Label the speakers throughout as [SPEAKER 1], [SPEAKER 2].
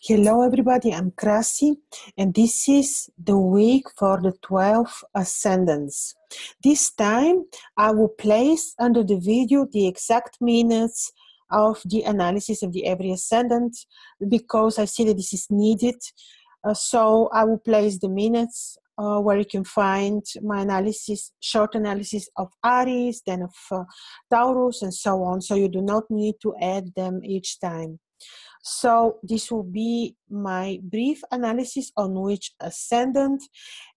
[SPEAKER 1] Hello everybody, I'm Krasi and this is the week for the 12 ascendants. This time I will place under the video the exact minutes of the analysis of the every ascendant because I see that this is needed. So I will place the minutes where you can find my analysis, short analysis of Aries, then of Taurus and so on. So you do not need to add them each time. So this will be my brief analysis on which ascendant,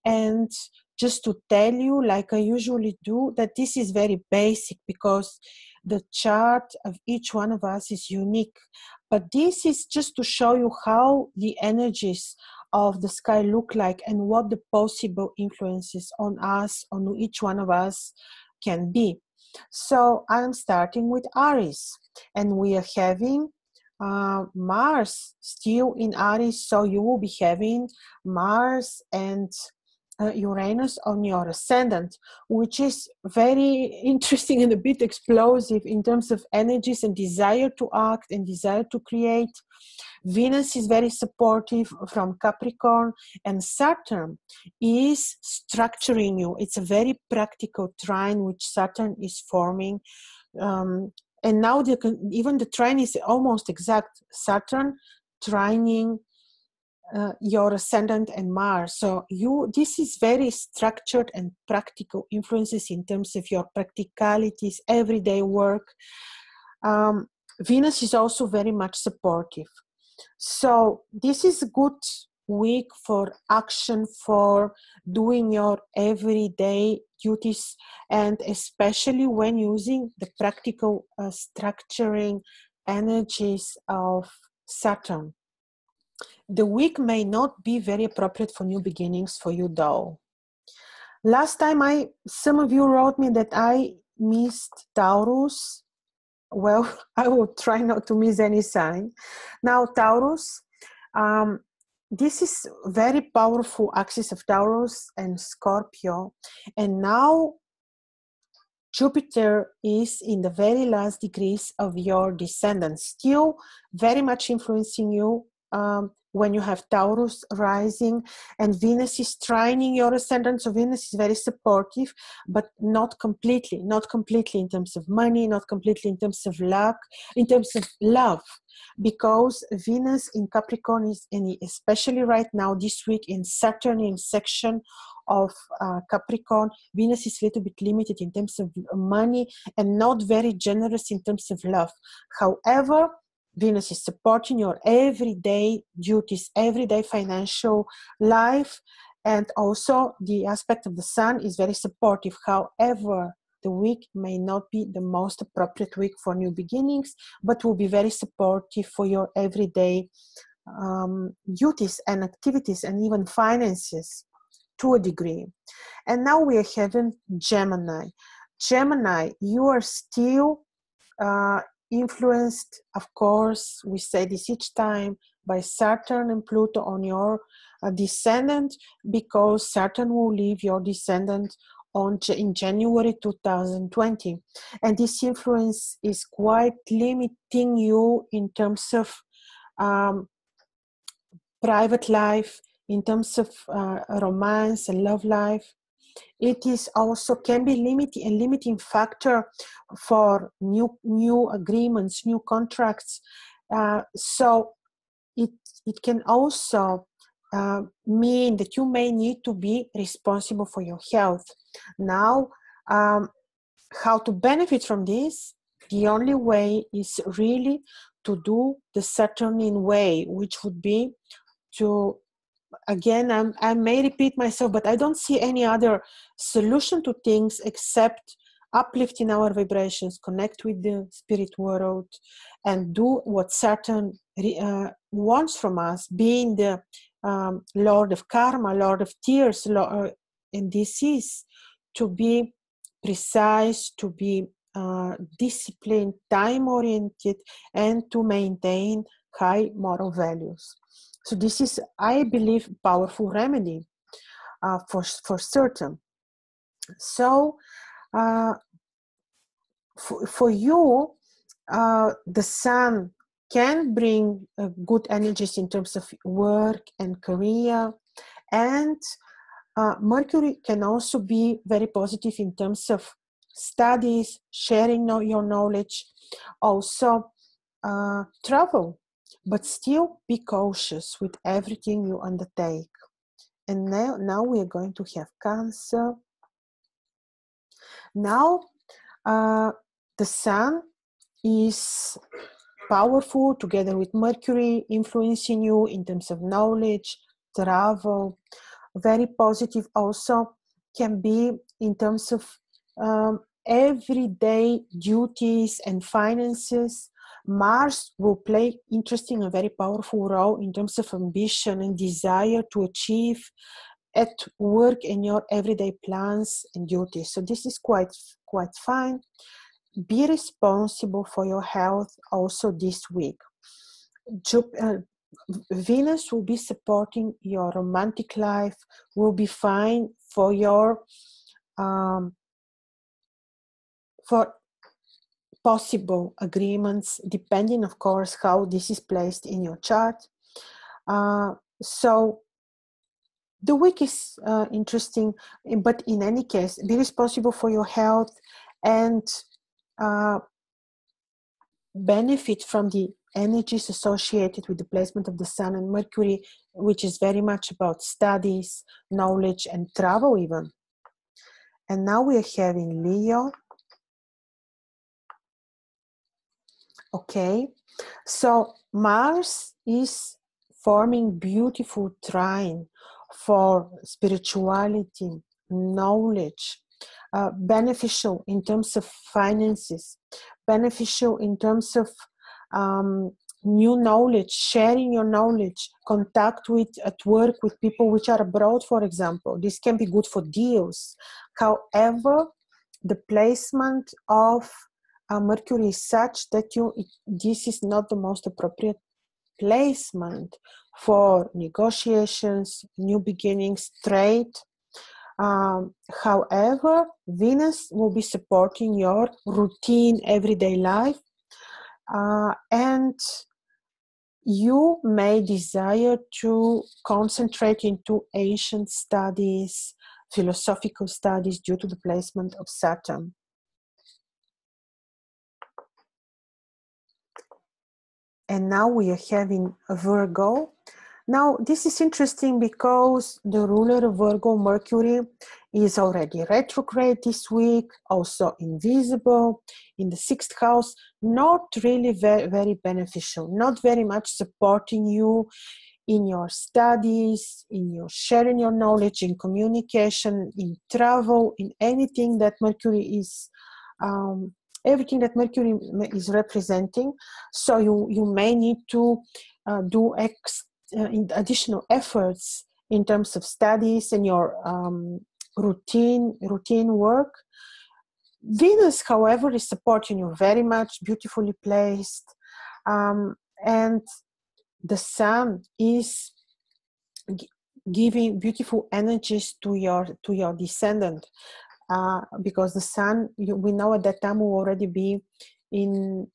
[SPEAKER 1] and just to tell you, like I usually do, that this is very basic because the chart of each one of us is unique. But this is just to show you how the energies of the sky look like and what the possible influences on us, on each one of us can be. So I'm starting with Aries, and we are having Mars still in Aries, so you will be having Mars and Uranus on your ascendant, which is very interesting and a bit explosive in terms of energies and desire to act and desire to create. Venus is very supportive from Capricorn, and Saturn is structuring you. It's a very practical trine which Saturn is forming. And now even the trine is almost exact. Saturn trining your ascendant and Mars. So this is very structured and practical influences in terms of your practicalities, everyday work. Venus is also very much supportive. So this is a good week for action, for doing your everyday duties, and especially when using the practical structuring energies of Saturn. The week may not be very appropriate for new beginnings for you though. Last time some of you wrote me that I missed Taurus. Well, I will try not to miss any sign. Now, Taurus, this is very powerful axis of Taurus and Scorpio. And now Jupiter is in the very last degrees of your descendant, still very much influencing you when you have Taurus rising, and Venus is trining your ascendant. So Venus is very supportive, but not completely in terms of money, not completely in terms of luck, in terms of love, because Venus in Capricorn is, especially right now this week, in Saturn in section of Capricorn. Venus is a little bit limited in terms of money and not very generous in terms of love. However, Venus is supporting your everyday duties, everyday financial life, and also the aspect of the Sun is very supportive. However, the week may not be the most appropriate week for new beginnings, but will be very supportive for your everyday duties and activities and even finances to a degree. And now we are having Gemini. Gemini, you are still influenced, of course, we say this each time, by Saturn and Pluto on your descendant, because Saturn will leave your descendant in January 2020. And this influence is quite limiting you in terms of private life, in terms of romance and love life. It is also can be a limiting factor for new agreements, new contracts. So it can also mean that you may need to be responsible for your health. Now, how to benefit from this? The only way is really to do the Saturnian way, which would be to, again, I may repeat myself, but I don't see any other solution to things except uplifting our vibrations, connect with the spirit world, and do what Saturn wants from us, being the Lord of Karma, Lord of Tears, and this is to be precise, to be disciplined, time-oriented, and to maintain high moral values. So this is, I believe, powerful remedy for certain. So for you, the Sun can bring good energies in terms of work and career. And Mercury can also be very positive in terms of studies, sharing your knowledge, also travel, but still be cautious with everything you undertake. And now we are going to have Cancer. Now the Sun is powerful together with Mercury, influencing you in terms of knowledge, travel. Very positive also can be in terms of everyday duties and finances. Mars will play interesting and very powerful role in terms of ambition and desire to achieve at work in your everyday plans and duties. So this is quite fine. Be responsible for your health also this week. Venus will be supporting your romantic life, will be fine for your for possible agreements, depending, of course, how this is placed in your chart. So the week is interesting, but in any case, be responsible for your health and benefit from the energies associated with the placement of the Sun and Mercury, which is very much about studies, knowledge, and travel even. And now we are having Leo. Okay, so Mars is forming beautiful trine for spirituality, knowledge, beneficial in terms of finances, beneficial in terms of new knowledge, sharing your knowledge, contact with at work with people which are abroad, for example. This can be good for deals. However, the placement of Mercury is such that this is not the most appropriate placement for negotiations, new beginnings, trade. However, Venus will be supporting your routine everyday life, and you may desire to concentrate into ancient studies, philosophical studies due to the placement of Saturn. And now we are having a Virgo. Now, this is interesting because the ruler of Virgo, Mercury, is already retrograde this week, also invisible in the 6th house, not really very, very beneficial, not very much supporting you in your studies, in your sharing your knowledge, in communication, in travel, in anything that Mercury is everything that Mercury is representing. So you may need to do additional efforts in terms of studies and your routine work. Venus, however, is supporting you very much, beautifully placed, and the Sun is giving beautiful energies to your descendant. Because the Sun, we know at that time will already be in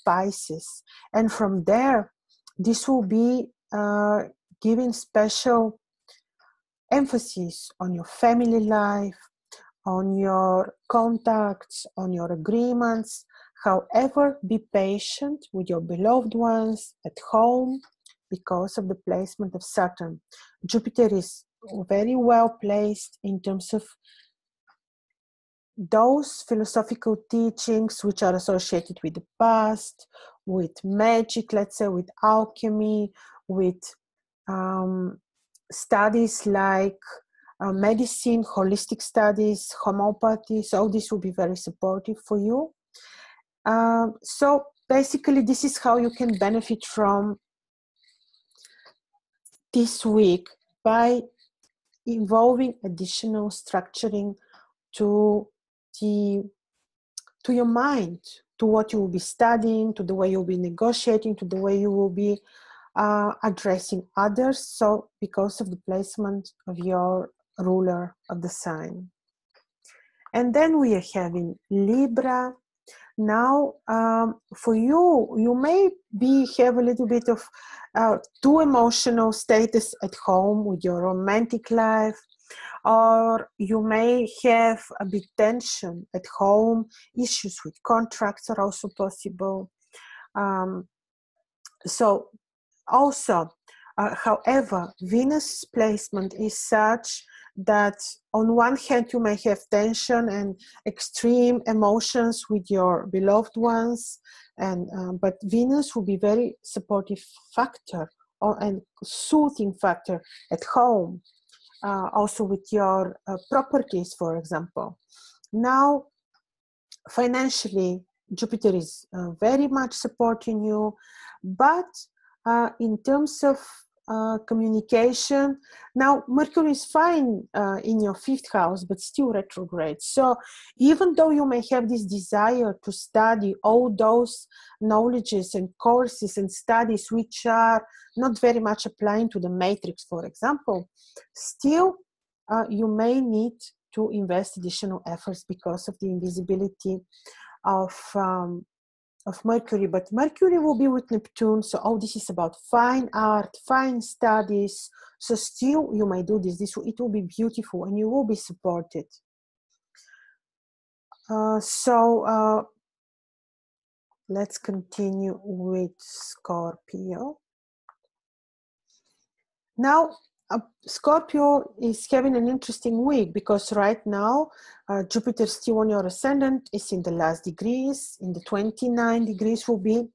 [SPEAKER 1] Pisces. And from there, this will be giving special emphasis on your family life, on your contacts, on your agreements. However, be patient with your beloved ones at home because of the placement of Saturn. Jupiter is very well placed in terms of those philosophical teachings which are associated with the past, with magic, let's say, with alchemy, with studies like medicine, holistic studies, homeopathy. So this will be very supportive for you. So basically, this is how you can benefit from this week by involving additional structuring to your mind, to what you will be studying, to the way you'll be negotiating, to the way you will be addressing others. So because of the placement of your ruler of the sign. And then we are having Libra. Now, for you, you may have a little bit of too emotional status at home with your romantic life, or you may have a bit tension at home. Issues with contracts are also possible. So also, however, Venus placement is such that on one hand you may have tension and extreme emotions with your beloved ones, and but Venus will be very supportive factor and soothing factor at home, also with your properties, for example. Now, financially, Jupiter is very much supporting you, but in terms of communication, now Mercury is fine in your 5th house, but still retrograde. So even though you may have this desire to study all those knowledges and courses and studies which are not very much applying to the matrix, for example, still you may need to invest additional efforts because of the invisibility of Mercury. But Mercury will be with Neptune, so all this is about fine art, fine studies. So still you may do this. It will be beautiful and you will be supported. Let's continue with Scorpio. Now, Scorpio is having an interesting week because right now Jupiter still on your ascendant is in the last degrees. In the 29 degrees will be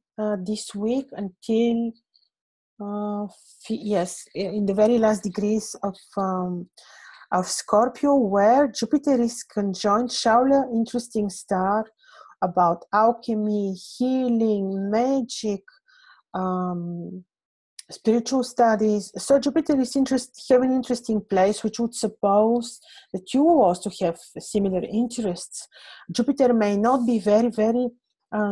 [SPEAKER 1] this week until yes, in the very last degrees of Scorpio, where Jupiter is conjunct Shaula, interesting star about alchemy, healing, magic, spiritual studies. So Jupiter is have an interesting place, which would suppose that you also have similar interests. Jupiter may not be very, very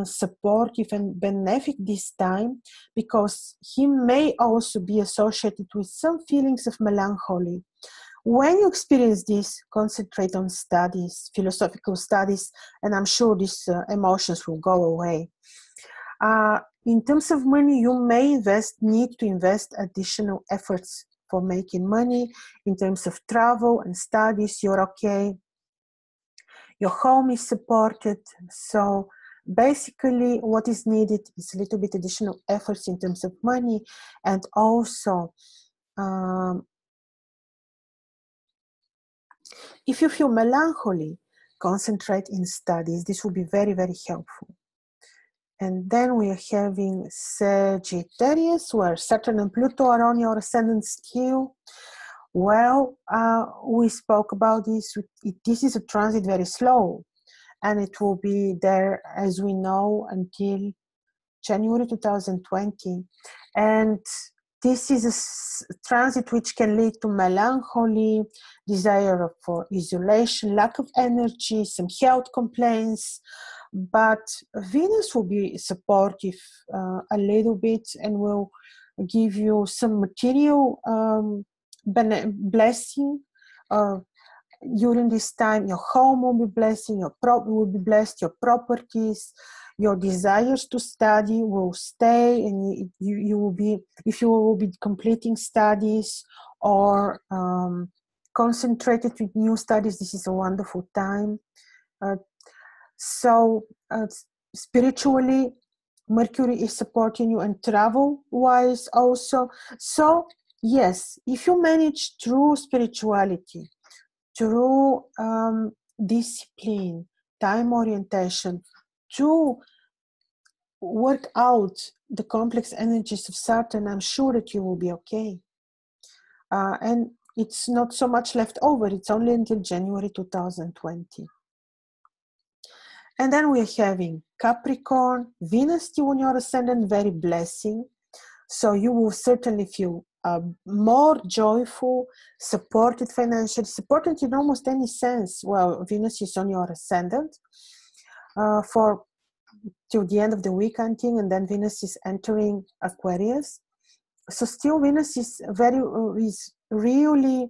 [SPEAKER 1] supportive and benefic this time, because he may also be associated with some feelings of melancholy. When you experience this, concentrate on studies, philosophical studies, and I'm sure these emotions will go away. In terms of money, you may need to invest additional efforts for making money. In terms of travel and studies, you're okay. Your home is supported. So basically what is needed is a little bit additional efforts in terms of money, and also if you feel melancholy, concentrate in studies. This will be very, very helpful. And then we are having Sagittarius, where Saturn and Pluto are on your ascendant still. Well, we spoke about this. This is a transit very slow, and it will be there, as we know, until January 2020. And this is a transit which can lead to melancholy, desire for isolation, lack of energy, some health complaints. But Venus will be supportive a little bit and will give you some material blessing. During this time, your home will be blessing, will be blessed, your properties, your desires to study will stay, and you will be, if you will be completing studies or concentrated with new studies, this is a wonderful time. So spiritually, Mercury is supporting you, and travel-wise also. So yes, if you manage through spirituality, through discipline, time orientation, to work out the complex energies of Saturn, I'm sure that you will be okay. And it's not so much left over. It's only until January 2020. And then we're having Capricorn, Venus still on your ascendant, very blessing. So you will certainly feel more joyful, supported financially, supported in almost any sense. Well, Venus is on your ascendant for till the end of the week, I think, and then Venus is entering Aquarius. So still Venus is really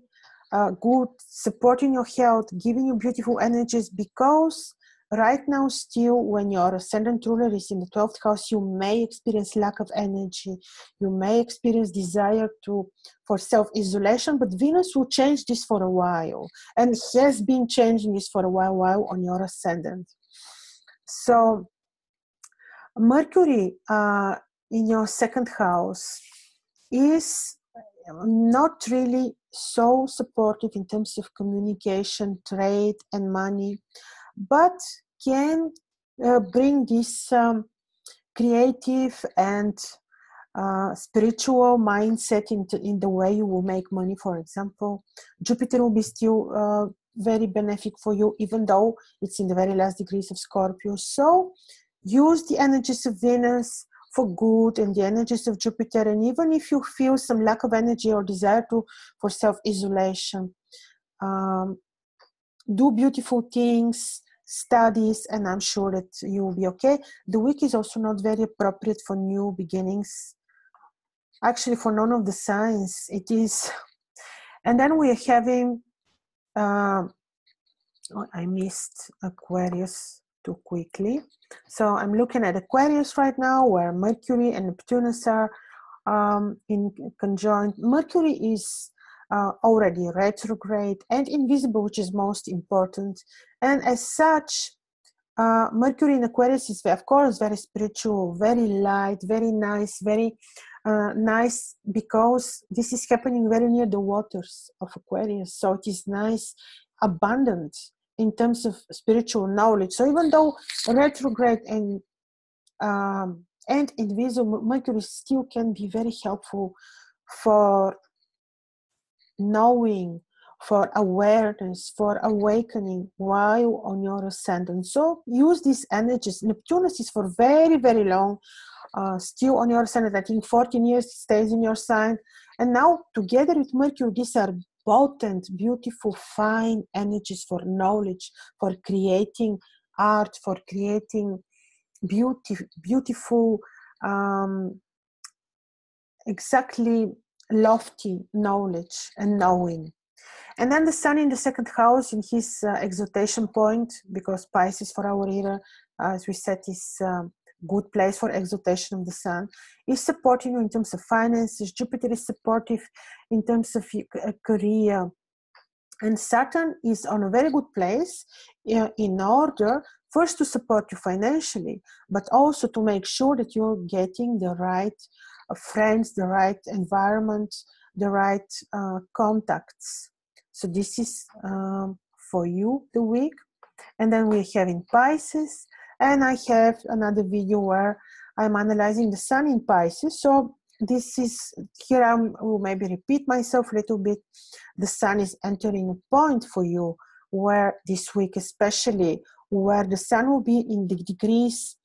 [SPEAKER 1] good, supporting your health, giving you beautiful energies, because right now still, when your ascendant ruler is in the 12th house, you may experience lack of energy. You may experience desire for self-isolation, but Venus will change this for a while, and has been changing this for a while on your ascendant. So Mercury in your 2nd house is not really so supportive in terms of communication, trade, and money, but can bring this creative and spiritual mindset in the way you will make money. For example, Jupiter will be still very benefic for you, even though it's in the very last degrees of Scorpio. So use the energies of Venus for good and the energies of Jupiter. And even if you feel some lack of energy or desire for self-isolation, do beautiful things, studies, and I'm sure that you will be okay. The week is also not very appropriate for new beginnings. Actually, for none of the signs, it is. And then we're having, I missed Aquarius too quickly. So I'm looking at Aquarius right now, where Mercury and Neptunus are in conjunct. Mercury is already retrograde and invisible, which is most important. And as such, Mercury in Aquarius is, of course, very spiritual, very light, very nice, very nice, because this is happening very near the waters of Aquarius. So it is nice, abundant in terms of spiritual knowledge. So even though retrograde and invisible, Mercury still can be very helpful for knowing, for awareness, for awakening while on your ascendant. So use these energies. Neptunus is for very, very long, still on your ascendant. I think 14 years it stays in your sign. And now together with Mercury, these are potent, beautiful, fine energies for knowledge, for creating art, for creating beautiful, exactly lofty knowledge and knowing. And then the Sun in the 2nd house in his exaltation point, because Pisces for our era, as we said, is good place for exaltation of the Sun, is supporting you in terms of finances. Jupiter is supportive in terms of career. And Saturn is on a very good place in order first to support you financially, but also to make sure that you're getting the right friends, the right environment, the right contacts. So this is for you the week. And then we're having Pisces, and I have another video where I'm analyzing the Sun in Pisces. So this is, here I will maybe repeat myself a little bit. The Sun is entering a point for you where this week especially, where the Sun will be in the degrees,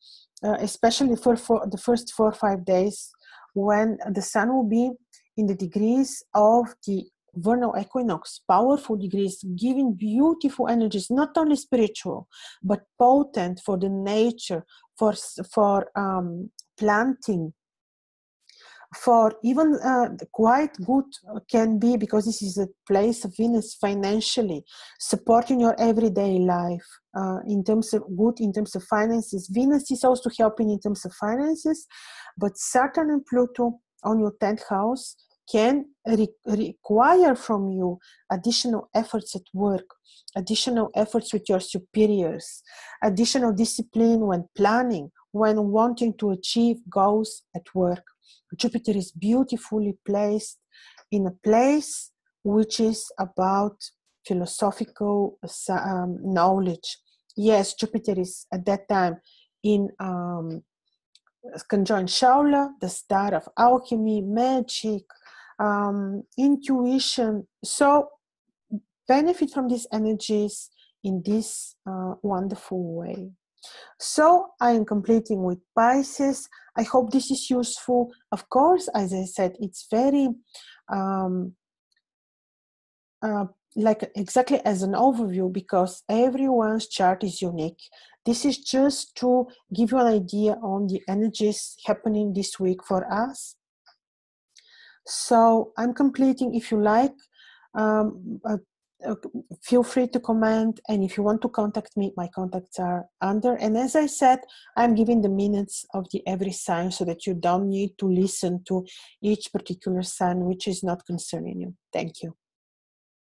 [SPEAKER 1] especially for the first 4 or 5 days, when the Sun will be in the degrees of the vernal equinox, powerful degrees, giving beautiful energies, not only spiritual, but potent for the nature, for planting, for even quite good can be, because this is a place of Venus financially, supporting your everyday life in terms of good, in terms of finances. Venus is also helping in terms of finances, but Saturn and Pluto on your 10th house can require from you additional efforts at work, additional efforts with your superiors, additional discipline when planning, when wanting to achieve goals at work. Jupiter is beautifully placed in a place which is about philosophical knowledge. Yes, Jupiter is at that time in conjunct Shaula, the star of alchemy, magic, intuition. So benefit from these energies in this wonderful way. So I am completing with Pisces. I hope this is useful. Of course, as I said, it's very like exactly as an overview, because everyone's chart is unique. This is just to give you an idea on the energies happening this week for us. So I'm completing. If you like feel free to comment, and if you want to contact me, my contacts are under. And as I said, I'm giving the minutes of every sign so that you don't need to listen to each particular sign which is not concerning you. Thank you.